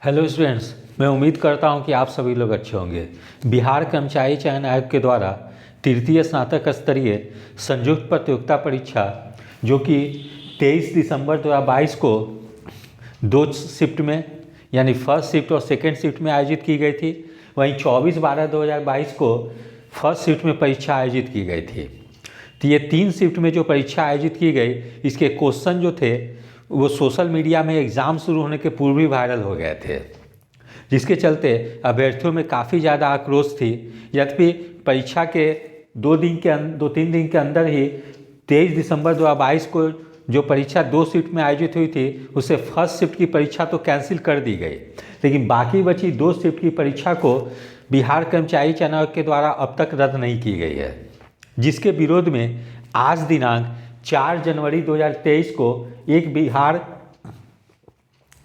Hello students, मैं उम्मीद करता हूं कि आप सभी लोग अच्छे होंगे। बिहार कर्मचारी चयन आयोग के द्वारा तृतीय स्नातक स्तरीय संयुक्त प्रतियोगिता परीक्षा जो कि 23 दिसंबर 2022 को दो शिफ्ट में यानी फर्स्ट शिफ्ट और सेकेंड शिफ्ट में आयोजित की गई थी। वहीं 24/12/2022 को फर्स्ट शिफ्ट में परीक्षा आयोजित की गई थी। तो ये 3 शिफ्ट में जो परीक्षा आयोजित की गई, इसके क्वेश्चन जो थे वो सोशल मीडिया में एग्ज़ाम शुरू होने के पूर्व ही वायरल हो गए थे, जिसके चलते अभ्यर्थियों में काफ़ी ज़्यादा आक्रोश थी। यद्यपि परीक्षा के 2-3 दिन के अंदर ही 23 दिसंबर 2022 को जो परीक्षा 2 शिफ्ट में आयोजित हुई थी, उससे फर्स्ट शिफ्ट की परीक्षा तो कैंसिल कर दी गई, लेकिन बाकी बची 2 शिफ्ट की परीक्षा को बिहार कर्मचारी चयन आयोग के द्वारा अब तक रद्द नहीं की गई है, जिसके विरोध में आज दिनांक 4 जनवरी 2023 को एक बिहार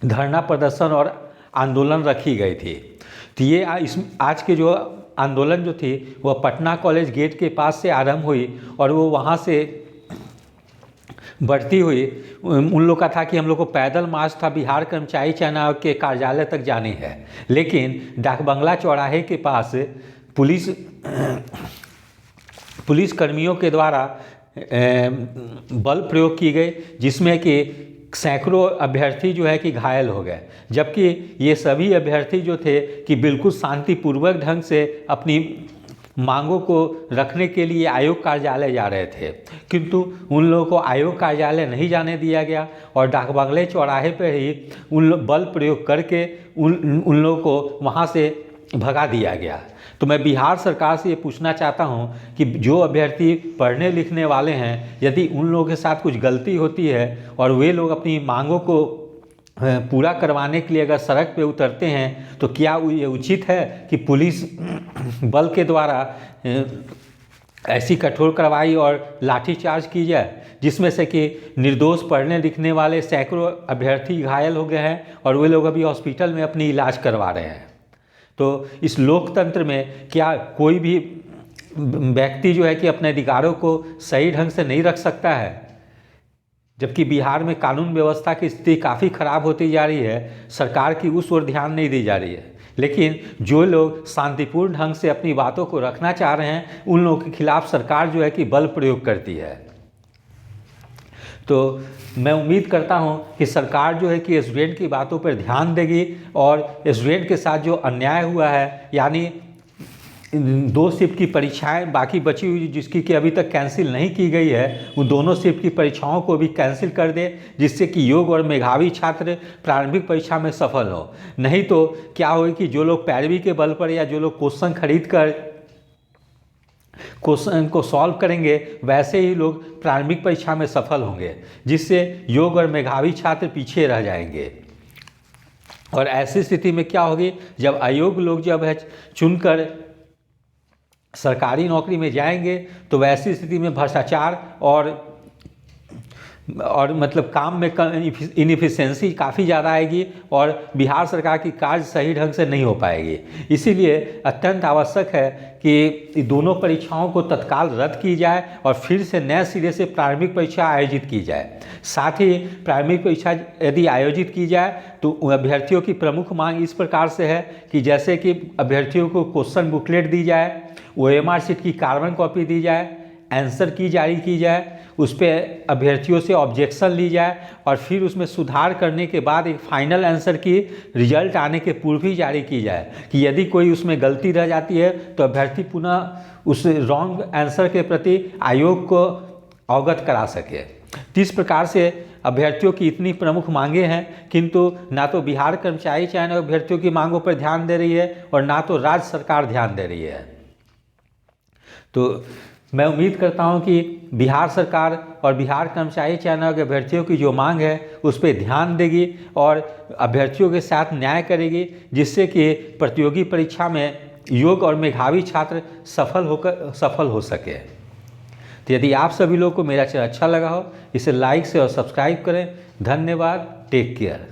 धरना प्रदर्शन और आंदोलन रखी गई थी। तो ये आज के जो आंदोलन जो थी वह पटना कॉलेज गेट के पास से आरंभ हुई और वो वहाँ से बढ़ती हुई उन लोग का था कि हम लोग को पैदल मार्च था बिहार कर्मचारी चयन आयोग के कार्यालय तक जानी है, लेकिन डाकबंगला चौराहे के पास पुलिस कर्मियों के द्वारा बल प्रयोग की गई, जिसमें कि सैकड़ों अभ्यर्थी जो है कि घायल हो गए, जबकि ये सभी अभ्यर्थी जो थे कि बिल्कुल शांतिपूर्वक ढंग से अपनी मांगों को रखने के लिए आयोग कार्यालय जा रहे थे, किंतु उन लोगों को आयोग कार्यालय नहीं जाने दिया गया और डाकबंगले चौराहे पर ही बल प्रयोग करके उन लोगों को वहाँ से भगा दिया गया। तो मैं बिहार सरकार से ये पूछना चाहता हूँ कि जो अभ्यर्थी पढ़ने लिखने वाले हैं, यदि उन लोगों के साथ कुछ गलती होती है और वे लोग अपनी मांगों को पूरा करवाने के लिए अगर सड़क पे उतरते हैं, तो क्या ये उचित है कि पुलिस बल के द्वारा ऐसी कठोर कार्रवाई और लाठीचार्ज की जाए, जिसमें से कि निर्दोष पढ़ने लिखने वाले सैकड़ों अभ्यर्थी घायल हो गए हैं और वे लोग अभी हॉस्पिटल में अपनी इलाज करवा रहे हैं। तो इस लोकतंत्र में क्या कोई भी व्यक्ति जो है कि अपने अधिकारों को सही ढंग से नहीं रख सकता है, जबकि बिहार में कानून व्यवस्था की स्थिति काफ़ी खराब होती जा रही है, सरकार की उस ओर ध्यान नहीं दी जा रही है, लेकिन जो लोग शांतिपूर्ण ढंग से अपनी बातों को रखना चाह रहे हैं, उन लोगों के खिलाफ सरकार जो है कि बल प्रयोग करती है। तो मैं उम्मीद करता हूं कि सरकार जो है कि स्टूडेंट की बातों पर ध्यान देगी और स्टूडेंट के साथ जो अन्याय हुआ है, यानी 2 शिफ्ट की परीक्षाएं बाकी बची हुई जिसकी कि अभी तक कैंसिल नहीं की गई है, उन दोनों शिफ्ट की परीक्षाओं को भी कैंसिल कर दे, जिससे कि योग्य और मेधावी छात्र प्रारंभिक परीक्षा में सफल हो। नहीं तो क्या होगा कि जो लोग पैरवी के बल पर या जो लोग क्वेश्चन खरीद कर क्वेश्चन को सॉल्व करेंगे, वैसे ही लोग प्रारंभिक परीक्षा में सफल होंगे, जिससे योग्य और मेधावी छात्र पीछे रह जाएंगे। और ऐसी स्थिति में क्या होगी, जब अयोग्य लोग जब है चुनकर सरकारी नौकरी में जाएंगे, तो वैसी स्थिति में भ्रष्टाचार और मतलब काम में इनएफिशिएंसी काफ़ी ज़्यादा आएगी और बिहार सरकार की कार्य सही ढंग से नहीं हो पाएगी। इसीलिए अत्यंत आवश्यक है कि दोनों परीक्षाओं को तत्काल रद्द की जाए और फिर से नए सिरे से प्रारंभिक परीक्षा आयोजित की जाए। साथ ही प्रारंभिक परीक्षा यदि आयोजित की जाए तो अभ्यर्थियों की प्रमुख मांग इस प्रकार से है कि जैसे कि अभ्यर्थियों को क्वेश्चन बुकलेट दी जाए, OMR शीट की कार्बन कॉपी दी जाए, आंसर की जारी की जाए, उस पर अभ्यर्थियों से ऑब्जेक्शन ली जाए और फिर उसमें सुधार करने के बाद एक फाइनल आंसर की रिजल्ट आने के पूर्व ही जारी की जाए कि यदि कोई उसमें गलती रह जाती है तो अभ्यर्थी पुनः उस रॉन्ग आंसर के प्रति आयोग को अवगत करा सके। तो इस प्रकार से अभ्यर्थियों की इतनी प्रमुख मांगे हैं, किंतु ना तो बिहार कर्मचारी चयन आयोग अभ्यर्थियों की मांगों पर ध्यान दे रही है और ना तो राज्य सरकार ध्यान दे रही है। तो मैं उम्मीद करता हूं कि बिहार सरकार और बिहार कर्मचारी चयन आयोग अभ्यर्थियों की जो मांग है उस पर ध्यान देगी और अभ्यर्थियों के साथ न्याय करेगी, जिससे कि प्रतियोगी परीक्षा में योग्य और मेधावी छात्र सफल हो सके। तो यदि आप सभी लोगों को मेरा चैनल अच्छा लगा हो, इसे लाइक से और सब्सक्राइब करें। धन्यवाद। Take care.